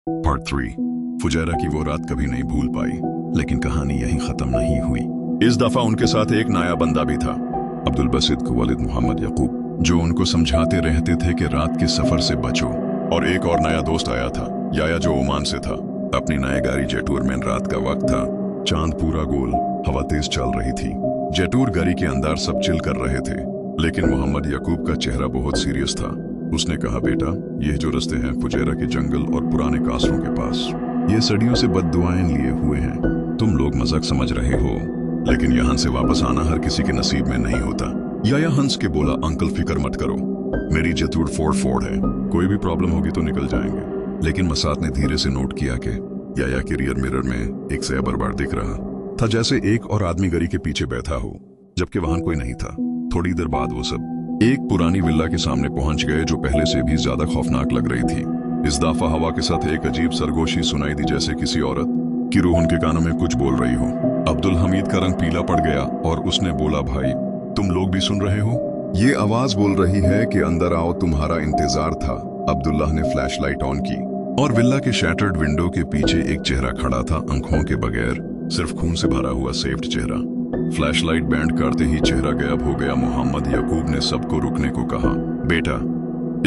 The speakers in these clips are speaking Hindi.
पार्ट 3। फुजैरा की वो रात कभी नहीं भूल पाई, लेकिन कहानी यहीं खत्म नहीं हुई। इस दफा उनके साथ एक नया बंदा भी था, अब्दुल बसीत के वालिद मोहम्मद यकूब, जो उनको समझाते रहते थे कि रात के सफर से बचो। और एक और नया दोस्त आया था, याया, जो ओमान से था। अपनी नई गाड़ी जेटूर में रात का वक्त था, चांद पूरा गोल, हवा तेज चल रही थी। जेटूर गाड़ी के अंदर सब चिल कर रहे थे, लेकिन मोहम्मद यकूब का चेहरा बहुत सीरियस था। उसने कहा, बेटा, ये जो रास्ते हैं फुजैरा के जंगल और पुराने कासरों के पास, ये सदियों से बद्दुआएं लिए हुए हैं। तुम लोग मजाक समझ रहे हो, लेकिन यहाँ से वापस आना हर किसी के नसीब में नहीं होता। याया हंस के बोला, अंकल फिक्र मत करो, मेरी जेटूर फोर्ड है, कोई भी प्रॉब्लम होगी तो निकल जाएंगे। लेकिन मसाद ने धीरे से नोट किया कि याया के रियर मिरर में एक सया बर्बाद दिख रहा था, जैसे एक और आदमी गाड़ी के पीछे बैठा हो, जबकि वहां कोई नहीं था। थोड़ी देर बाद वो सब एक पुरानी विल्ला के सामने पहुंच गए, जो पहले से भी ज्यादा खौफनाक लग रही थी। इस दफा हवा के साथ एक अजीब सरगोशी सुनाई दी, जैसे किसी औरत की रूह उनके कानों में कुछ बोल रही हो। अब्दुल हमीद का रंग पीला पड़ गया और उसने बोला, भाई, तुम लोग भी सुन रहे हो? ये आवाज बोल रही है कि अंदर आओ, तुम्हारा इंतजार था। अब्दुल्लाह ने फ्लैश लाइट ऑन की और विल्ला के शैटर्ड विंडो के पीछे एक चेहरा खड़ा था, आंखों के बगैर, सिर्फ खून से भरा हुआ सेफ्ड चेहरा। फ्लैशलाइट बैंड करते ही चेहरा गायब हो गया। मोहम्मद यकूब ने सबको रुकने को कहा, बेटा,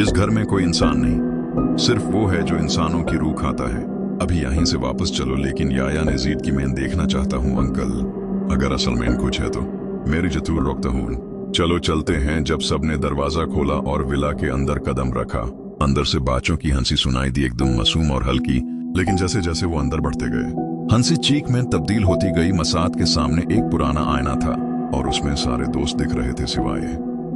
इस घर में कोई इंसान नहीं, सिर्फ वो है जो इंसानों की रूह खाता है। अभी यहीं से वापस चलो। लेकिन याया ने जीद की, मैं देखना चाहता हूँ अंकल, अगर असल में कुछ है तो मेरी जतूर रोकता हूँ। चलो चलते हैं। जब सबने दरवाजा खोला और विला के अंदर कदम रखा, अंदर से बाचों की हंसी सुनाई दी, एकदम मासूम और हल्की। लेकिन जैसे जैसे वो अंदर बढ़ते गए, हंसी चीख में तब्दील होती गई। मसाद के सामने एक पुराना आईना था और उसमें सारे दोस्त दिख रहे थे सिवाय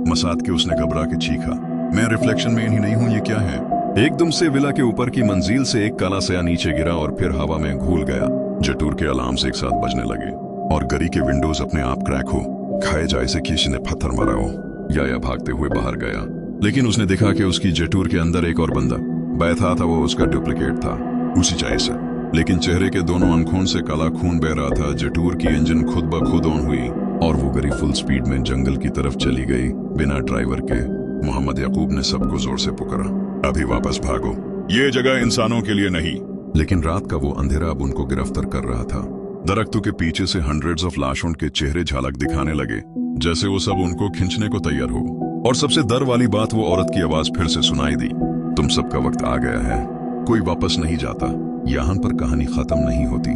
मसाद के। उसने घबरा के चीखा, मैं रिफ्लेक्शन में ही नहीं हूं, ये क्या है? एकदम से विला के ऊपर की मंजिल से एक काला सया नीचे गिरा और फिर हवा में घूल गया। जटूर के अलार्म्स एक साथ बजने लगे और गली के विंडोज अपने आप क्रैक हो खाए जाए से किसी ने पत्थर मारा हो। याया भागते हुए बाहर गया, लेकिन उसने देखा कि उसकी जेटूर के अंदर एक और बंदा बैठा था। वो उसका डुप्लीकेट था, उसी जैसा, लेकिन चेहरे के दोनों आंखों से काला खून बह रहा था। जेटूर की इंजन खुद ब खुद ऑन हुई और वो गाड़ी फुल स्पीड में जंगल की तरफ चली गई, बिना ड्राइवर के। मोहम्मद यकूब ने सबको जोर से पुकारा, अभी वापस भागो, ये जगह इंसानों के लिए नहीं। लेकिन रात का वो अंधेरा अब उनको गिरफ्तार कर रहा था। दरख्तों के पीछे से हंड्रेड्स ऑफ लाशों के चेहरे झलक दिखाने लगे, जैसे वो सब उनको खींचने को तैयार हो। और सबसे डर वाली बात, वो औरत की आवाज फिर से सुनाई दी, तुम सबका वक्त आ गया है, कोई वापस नहीं जाता। यहाँ पर कहानी खत्म नहीं होती।